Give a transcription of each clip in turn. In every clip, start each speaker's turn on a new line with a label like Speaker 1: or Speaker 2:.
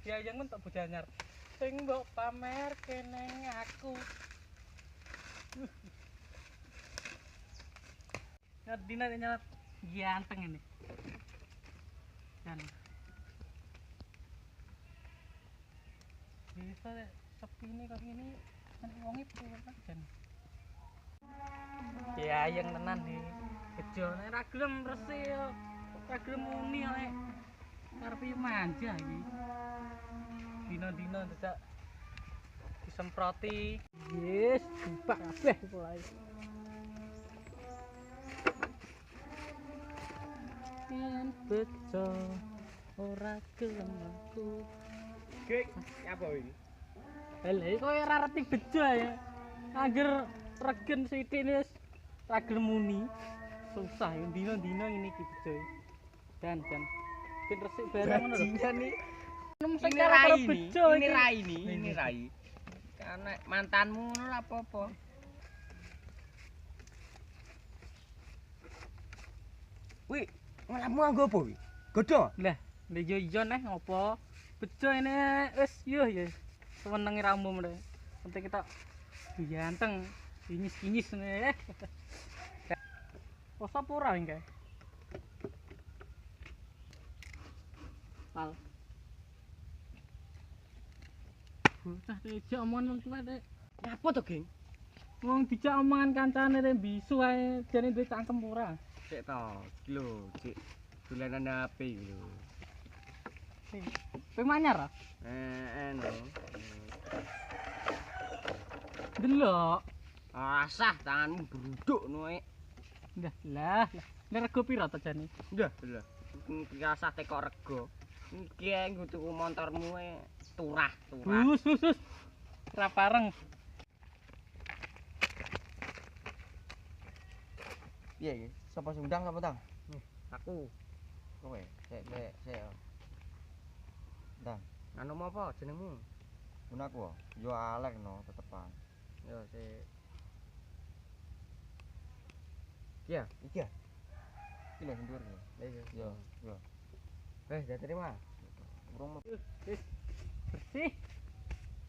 Speaker 1: Ya yang mentok bocah anyar. Sing mbok pamerke ning aku. Dina nyala ganteng ini. Dan bisa sepi ini kok ini wonge kan jan. Ya yang tenan nih. Bejo nek ra gelem resi yo. Ra gelem muni nek karepe manja iki. Dina-dina dadak disemproti. Yes, bupak kabeh mulai. Yen bejo ora gelem aku.
Speaker 2: Gek, apa iki?
Speaker 1: Lha iki koyo ora reti bejo ya. Angger regen sithik wis ra gelem muni. Susah ya dina-dina ngene iki bejo. Dan ben resik barang ngono lho.
Speaker 2: Bajingan nih.
Speaker 1: Ini rai
Speaker 2: nih, ini rai. Karena mantanmu ngono lah apa-apa. Wih, ngelamu nganggo apa wih? Godho?
Speaker 1: Lah, yo neh ngopo? Bejo ini wis yo ya. Senengi ramu mrene. Penting kita ganteng, kinyis-kinyis ngene. Poso pura engke. Pal. Bocah dijak omongan wong tuwa Dek.
Speaker 2: Apa to, Geng?
Speaker 1: Wong dijak omongan kancane rek bisu ae jane duwe cangkem ora.
Speaker 2: Cek to, lho, cek dolanan HP iki lho.
Speaker 1: Kowe manyar ah?
Speaker 2: Eno.
Speaker 1: Delok.
Speaker 2: Asah tanganmu beruduk noe.
Speaker 1: Lah. Nek rego pira to jane?
Speaker 2: Ndah, lho. Biasa tekok rego. Iki nggo tuku motormu turah.
Speaker 1: Hus. Ora pareng.
Speaker 2: Piye iki? Sapa sing undang apa, Tang? Aku. Kowe, sik. Ndang, anu apa jenengmu? Gunaku. Yo Alek no, tetepan. Yo sik. Iya. Iki lho ndur. Yo. Jangan terima. Urung
Speaker 1: Bersih.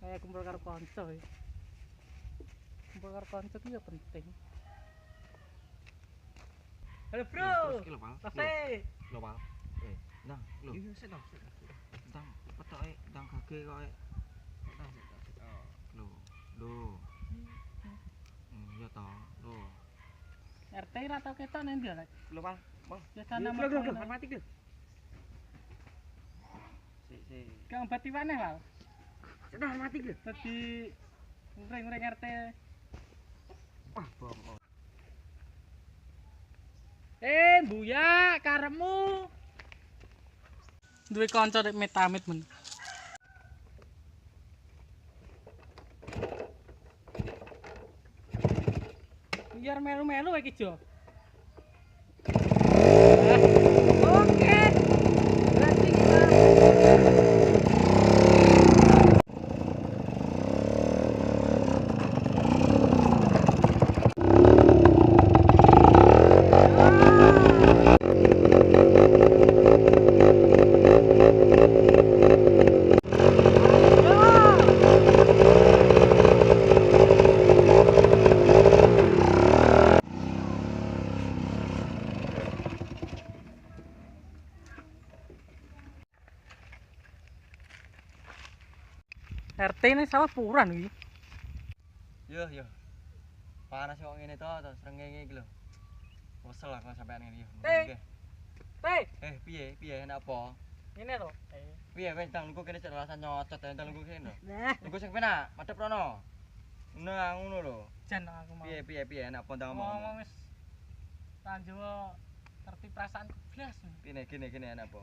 Speaker 1: Kayak kumpul karo kanca iki. Kumpul karo kanca iki ya penting. Halo, Bro. Selesai.
Speaker 2: Lho, Pak. Ndang, lho. Iya, sik to. Ndang, petoke ndang gage kowe. Lho. Iya to. Lho.
Speaker 1: RT ra tau ketok nang ndi Lek?
Speaker 2: Lho, Pak.
Speaker 1: Biasane
Speaker 2: Mati lho. Sik.
Speaker 1: Kang bati maneh, Wal.
Speaker 2: Sudah mati lho.
Speaker 1: Dadi ngring-ngring RT.
Speaker 2: Wah, bohong.
Speaker 1: Buya, karepmu. Duwe kanca nek metamit men. Biar melu-melu iki, Jo. Oke. Berarti kita RT ini salah puran iki.
Speaker 2: Yo. Panas kok ngene to, srengenge iki lho. Wesel aku sampean ngene yo. Piye enak apa?
Speaker 1: Ngene to.
Speaker 2: Piye wis ndang lungguh kene sik alasan nyocot ndang lungguh kene lho.
Speaker 1: Nah,
Speaker 2: Lungguh sing penak, madhep rono. Nah, ngono lho.
Speaker 1: jan aku mau.
Speaker 2: Piye enak apa ndang ngomong.
Speaker 1: Ngomong wis Tanjawa ngerti perasaanku blas.
Speaker 2: Gini enak apa?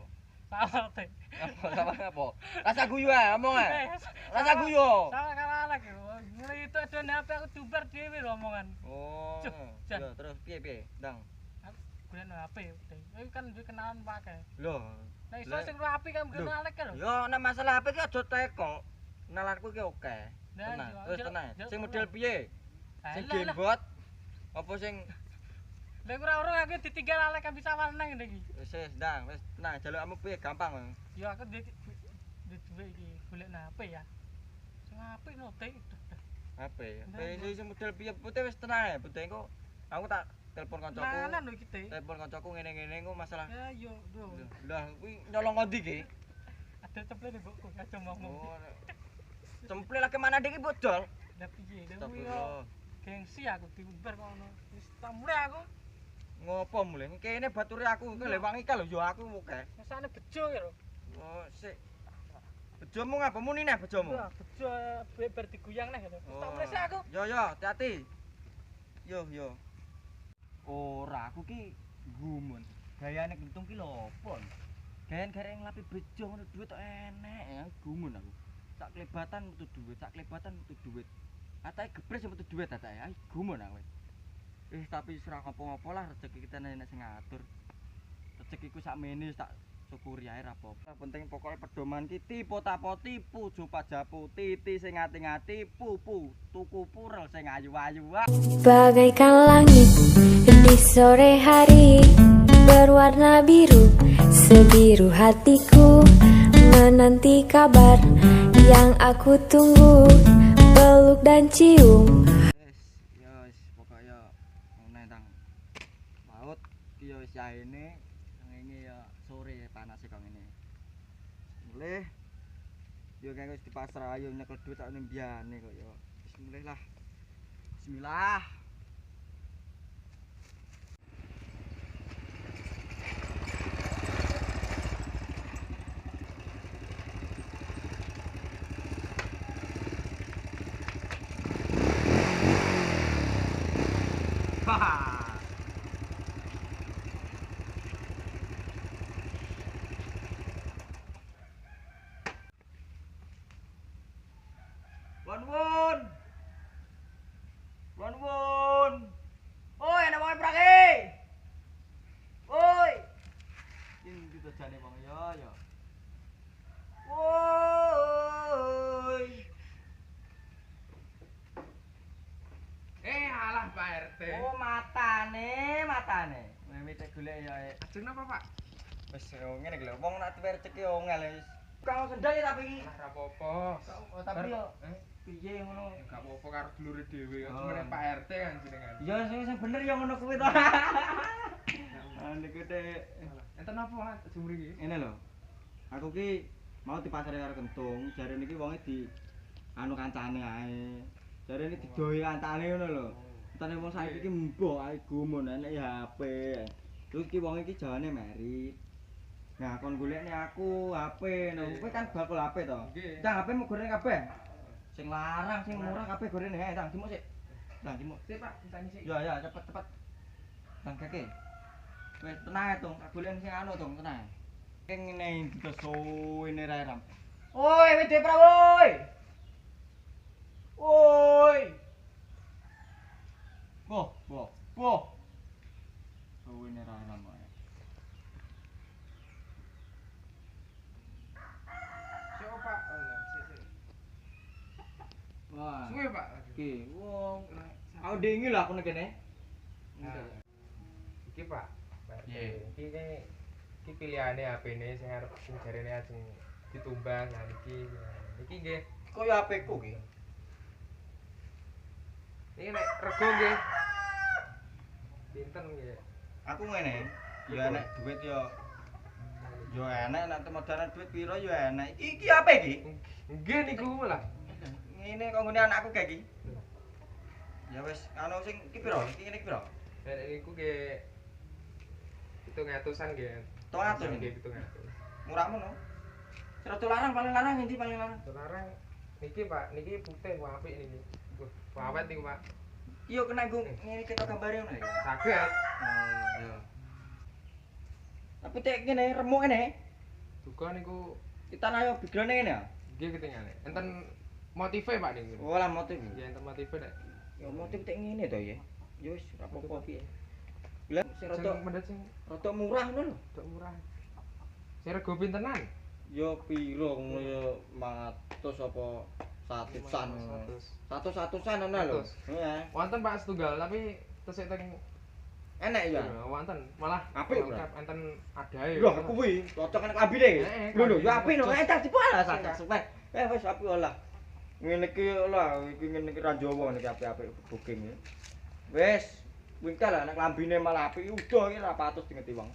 Speaker 1: Salah teh.
Speaker 2: Apa? Rasa guyu ae, omong ae. Rasa guyu.
Speaker 1: Salah kalah lagi lho. Ngene itu ada HP aku dubar dhewe lho omongan.
Speaker 2: Oh.
Speaker 1: Jan.
Speaker 2: Yo terus piye, Ndang?
Speaker 1: Aku golek HP. Kowe kan duwe kenalan pakai.
Speaker 2: Lho.
Speaker 1: Nah iso sing rapi kan kenal Alek lho.
Speaker 2: Yo nek masalah HP ki aja teko. Kenalanku ki oke.
Speaker 1: Nah,
Speaker 2: Tenang,
Speaker 1: iya,
Speaker 2: terus
Speaker 1: iya,
Speaker 2: tenang.
Speaker 1: iya,
Speaker 2: Sing
Speaker 1: iya.
Speaker 2: model piye? Sing
Speaker 1: Alah, lah.
Speaker 2: gamebot apa sing
Speaker 1: Lha ora aku ditinggal Alek kan bisa warna ngene iki.
Speaker 2: wis Ndang, wis tenang, jalukmu piye gampang.
Speaker 1: Ya aku duwe iki golek HP ya. Sing apik note itu.
Speaker 2: Apa ya? Sing model piye putih wis tenang ya, putih engko aku tak telepon kancaku.
Speaker 1: Nanan lho iki teh.
Speaker 2: Telepon kancaku ngene-ngene engko masalah.
Speaker 1: Ya yo, bro.
Speaker 2: Lah kuwi nyolong ngondi ki?
Speaker 1: Ada template mbokku aja ngomong.
Speaker 2: Oh. Cemple lagi mana dik bodol?
Speaker 1: Lah piye? Lah kuwi
Speaker 2: Astagfirullah.
Speaker 1: gengsi aku diumbar kono. Wis tak mulai aku.
Speaker 2: Ngopo mulih? Kene bature aku iki lewang iki lho yo aku muke.
Speaker 1: Rasane bejo ya lho.
Speaker 2: Oh, sik. Bejomu ngapa muni neh bejomu?
Speaker 1: Wah, bejo bar diguyang neh. Wis tak mulai sik aku.
Speaker 2: Yo, hati-hati. Yo. Ora, aku ki gumun. Gayane gentung ki lho apa? Gayan garek nglapi bejo ngono duit tok enek ya gumun aku. Sak klebatan metu duit. Atake gebres metu duit atake. Ai gumun aku. Tapi serah apa-apa lah rezeki kita nek sing ngatur. Rezekiku sakmene tak syukuri ae ra apa-apa. Penting pokoke pedoman ki tipu tapo tipu jupa japu titi sing ngati-ngati pupu tuku purel sing ayu-ayu.
Speaker 3: Bagaikan langit di sore hari berwarna biru, sebiru hatiku menanti kabar yang aku tunggu, peluk dan cium.
Speaker 2: Wis pokoknya ngene tang laut ki yo wis yaene ngene ya sore panase kok ngene mulih yo kaya wis dipasrah ayo nyekel duit tak ning mbiyane kok yo wis mulih lah bismillah. Won. Oi, ana wong prake. Oi. Ini gitu jane wong yo. Woi.
Speaker 4: Alah Pak RT.
Speaker 2: Oh, matane. Mimite golek ya.
Speaker 4: Ajeng napa Pak?
Speaker 2: Wis ngene iki lho, wong nek duwe rezeki ongel wis. Kang sendal ya tapi iki.
Speaker 4: Lah ra apa-apa.
Speaker 2: Tapi yo piye ngono?
Speaker 4: Enggak apa-apa karo dulure dhewe.
Speaker 2: Oh.
Speaker 4: Meneh Pak RT kan jenengan.
Speaker 2: Ya sing bener ya ngono kuwi to. Niku teh
Speaker 4: Enten apa jumri iki?
Speaker 2: ngene lho. Aku ki mau dipasare karo kentung, jarene iki wonge di anu kancane ae. Jarene didohi kancane ngono lho. Entane wong saiki iki mbok ae gumun enek HP. Terus ki wong iki jawane merit. Nah, kon golekne aku HP. Nah, kowe kan bakul HP to.
Speaker 4: Nggih.
Speaker 2: Ndang HP mu gorene kabeh. Sing larang, sing murah kabeh gorene. Ndang jemuk sik. Ndang jemuk.
Speaker 4: Sik Pak, ditani sik.
Speaker 2: Ya, cepet. Ndang keke. Wis tenang Tung, tak golek sing anu Tung, tenang. Keng ngene dikesuwene rae ram. Oi, wede pra woi. Woi. Boh. Suwene rae ram.
Speaker 4: Sik Pak. Sik.
Speaker 2: Wah.
Speaker 4: Suwe Pak.
Speaker 2: Iki wong aku dingin lah aku nek kene.
Speaker 4: Iki Pak.
Speaker 2: Nggih.
Speaker 4: Iki pilihane HP-ne sing arep sing jarene ajeng ditumbas. Nah iki nggih.
Speaker 2: Koyo HP-ku ki.
Speaker 4: Iki nek rego nggih. Pinten nggih.
Speaker 2: Aku ngene, ya enek duit yo enek nek temodalan duit piro yo enek. Iki apa iki?
Speaker 4: Nggih niku lah.
Speaker 2: Ngene kok ngene anakku kae iki. Ya wis, anu sing iki piro? Iki ngene iki piro?
Speaker 4: Nek niku nggih 700-an nggih.
Speaker 2: 700
Speaker 4: nggih
Speaker 2: iki.
Speaker 4: 700.
Speaker 2: Murah mono. Rada larang paling larang endi paling larang?
Speaker 4: Sekarang niki Pak, niki putih ku apik niki. Wah, awet niku Pak.
Speaker 2: Iya kena nggo ngene ketok gambare ngono ya.
Speaker 4: Saged.
Speaker 2: Oh, iya. Tapi tek ngene remuk ngene.
Speaker 4: Duga niku
Speaker 2: Kita ayo background ngene ya.
Speaker 4: nggih ketinggalan. Enten motive Pak niku.
Speaker 2: Oh, lah motif.
Speaker 4: Nggih enten motive nek.
Speaker 2: Ya motif tek ngene to ya. Ya wis ora apa-apa piye. Lah sing
Speaker 4: Sing
Speaker 2: rada
Speaker 4: mendhet sing
Speaker 2: murah ngono lho.
Speaker 4: dok murah. Sing rego pintenan?
Speaker 2: Ya piro ngono ya 100 apa 100-an. 100-100-an ana lho. Heeh.
Speaker 4: Wonten Pak setunggal tapi tesih teng
Speaker 2: Enak ya.
Speaker 4: Wonten malah
Speaker 2: Apik, Bro.
Speaker 4: lengkap enten adae.
Speaker 2: Lho kuwi cocok nek klambine iki. Lho ya apik lho entar dipola sak
Speaker 4: Entar.
Speaker 2: supek. Wis apik lah. Ngene iki lah iki ngene iki ra Jawa niki apik-apik booking iki. Wis wingkel lah nek klambine malah apik udah iki ra patus dingeti wong.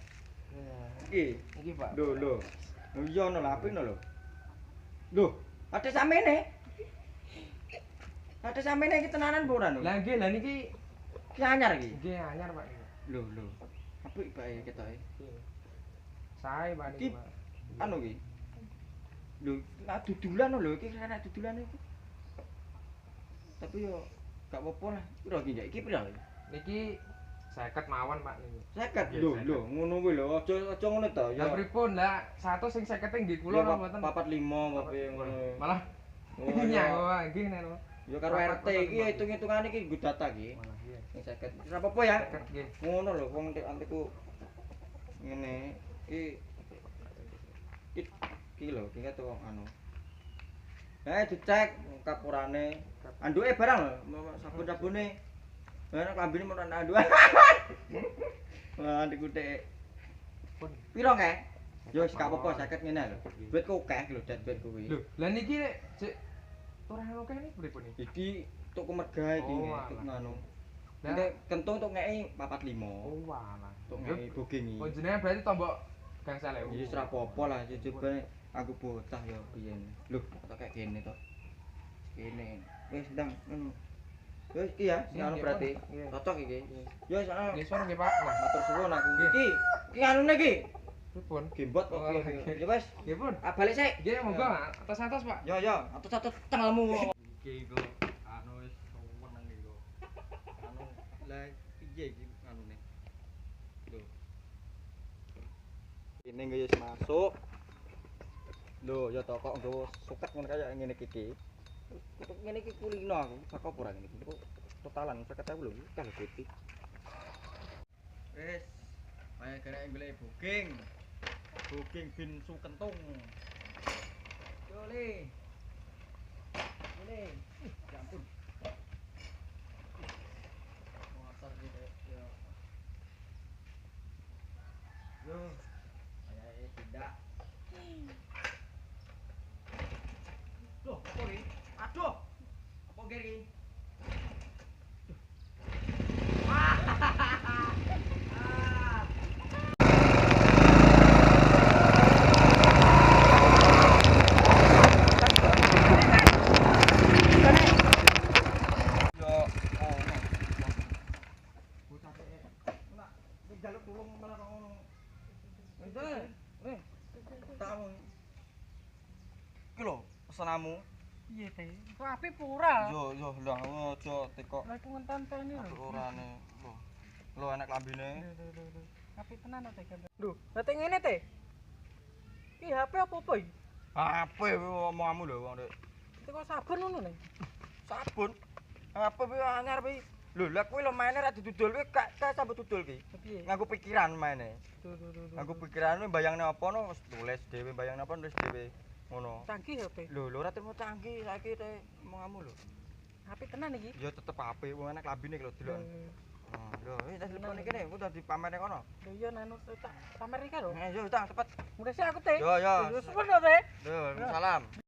Speaker 2: Iki.
Speaker 4: Iki Pak.
Speaker 2: Lho lho. Iya no lho apik no lho. Lho, ate samene. Ate samene iki tenanan apa ora no?
Speaker 4: Lah nggih lah niki
Speaker 2: Ki anyar iki.
Speaker 4: nggih anyar Pak.
Speaker 2: Lho lho. Apik bae ketoke.
Speaker 4: Sae Pak
Speaker 2: Ki
Speaker 4: niki Pak.
Speaker 2: anu ki. Lho, nek dudulan lho iki kena dudulan iki. Tapi yo gak apa-apa lah. Piro iki iki piro?
Speaker 4: Niki 50 mawon Pak niki.
Speaker 2: 50.
Speaker 4: Nggih,
Speaker 2: Lho
Speaker 4: 50.
Speaker 2: lho ngono kuwi lho aja ngono to
Speaker 4: Lah
Speaker 2: ya.
Speaker 4: pripun lah 100 sing 50 nggih kula napa mboten.
Speaker 2: 45 tapi ngono.
Speaker 4: Malah
Speaker 2: Oh,
Speaker 4: nyang
Speaker 2: ya.
Speaker 4: Pak nggih nen.
Speaker 2: Ya karo RT iki hitung-hitungane iki nggo data iki.
Speaker 4: Malah iya.
Speaker 2: Sing 50. Wis apa-apa ya.
Speaker 4: 50 nggih.
Speaker 2: Ngono lho wong antiku ngene iki lho iki ketok anu. Dicek kapurane. Anduke barang lho, sabun-sabune. Lah klambine men anduke. Wah, dikutik.
Speaker 4: Pun.
Speaker 2: Piro kae? Ya wis gak apa-apa 50 ngene lho. Duitku akeh lho, duit kuwi.
Speaker 4: Lho, lah niki nek sik ora akeh niki pripun iki?
Speaker 2: Iki tuku merga iki
Speaker 4: Oh,
Speaker 2: tuk
Speaker 4: alah.
Speaker 2: nganu.
Speaker 4: Lah.
Speaker 2: Nek kentung tuk ngeki 45.
Speaker 4: Oh walah.
Speaker 2: Tuk ngeki booking iki.
Speaker 4: Oh jenengan berarti tombok gangsal ewu.
Speaker 2: Iya ora apa-apa lah, jebane aku bocah ya biyen. Lho, kok kayak gini to. Kene. Wis ndang ngono. Wis iki ya, sing
Speaker 4: Iya,
Speaker 2: anu
Speaker 4: iya,
Speaker 2: berarti.
Speaker 4: Iya.
Speaker 2: Cocok iki. Ya wis ana.
Speaker 4: Nggih suwun nggih Pak. Nah,
Speaker 2: Matur suwun aku.
Speaker 4: Nggih.
Speaker 2: Iki anune iki.
Speaker 4: pripun?
Speaker 2: Gimbot kok
Speaker 4: Oh,
Speaker 2: iki.
Speaker 4: nggih.
Speaker 2: Ya wis,
Speaker 4: Nggih pun.
Speaker 2: balik sik.
Speaker 4: Nggih monggo atas-atas Pak.
Speaker 2: Ya ya, atus-atus tengelmu. Iki kok anu wis seneng iki kok. Anu lah piye iki anune? Lho. Ini nggih wis masuk. Lho, ya to kok nggawa suket ngono kaya ngene iki. Kok ngene iki kulino aku, saka apa ora ngene iki? Kok totalan 50.000 lho, kalau putih. Wis, ayo kene golek booking. Booking bin Sukentung. Yo le. Ini, ya ampun. Motor gitu ya. Yo. Ayo tidak. Loh, apa ini? Aduh. Apa gini? Jaluk tulung malah kok ngono. Ente, tamu. Iki lho, pesenamu.
Speaker 1: Piye teh? Kok apik pura?
Speaker 2: Yo yo lah aja teko
Speaker 1: Lah aku ngenteni lho.
Speaker 2: urane. Lho. Lho enak klambine.
Speaker 1: Apik tenan teh gambar. Lho, lah teh ngene teh. Ki HP apa iki?
Speaker 2: Apa omonganmu lho wong Dik.
Speaker 1: Teko sabun ngono nih.
Speaker 2: Sabun. Apa kuwi anyar kuwi? Lho, lah kuwi lho maine ra didudul kuwi gak sampe dudul ki.
Speaker 1: Piye?
Speaker 2: Nganggo pikiran maine.
Speaker 1: Duh.
Speaker 2: Nganggo pikiran kuwi bayangne apa no wis tulis dhewe bayangne apa nulis dhewe. Ngono.
Speaker 1: Canggih HP.
Speaker 2: Lho, ora temu canggih saiki teh omonganmu lho.
Speaker 1: Apik tenan iki.
Speaker 2: Ya tetep apik wong enak klambine lho delok. Lho, wis tak telepon iki nek udah dipamerne kono.
Speaker 1: Lho iya nanu tak pamer iki lho.
Speaker 2: Yo, tak cepet.
Speaker 1: Mulai sih aku teh.
Speaker 2: Yo yo.
Speaker 1: Yo suwun lho teh.
Speaker 2: Yo, salam.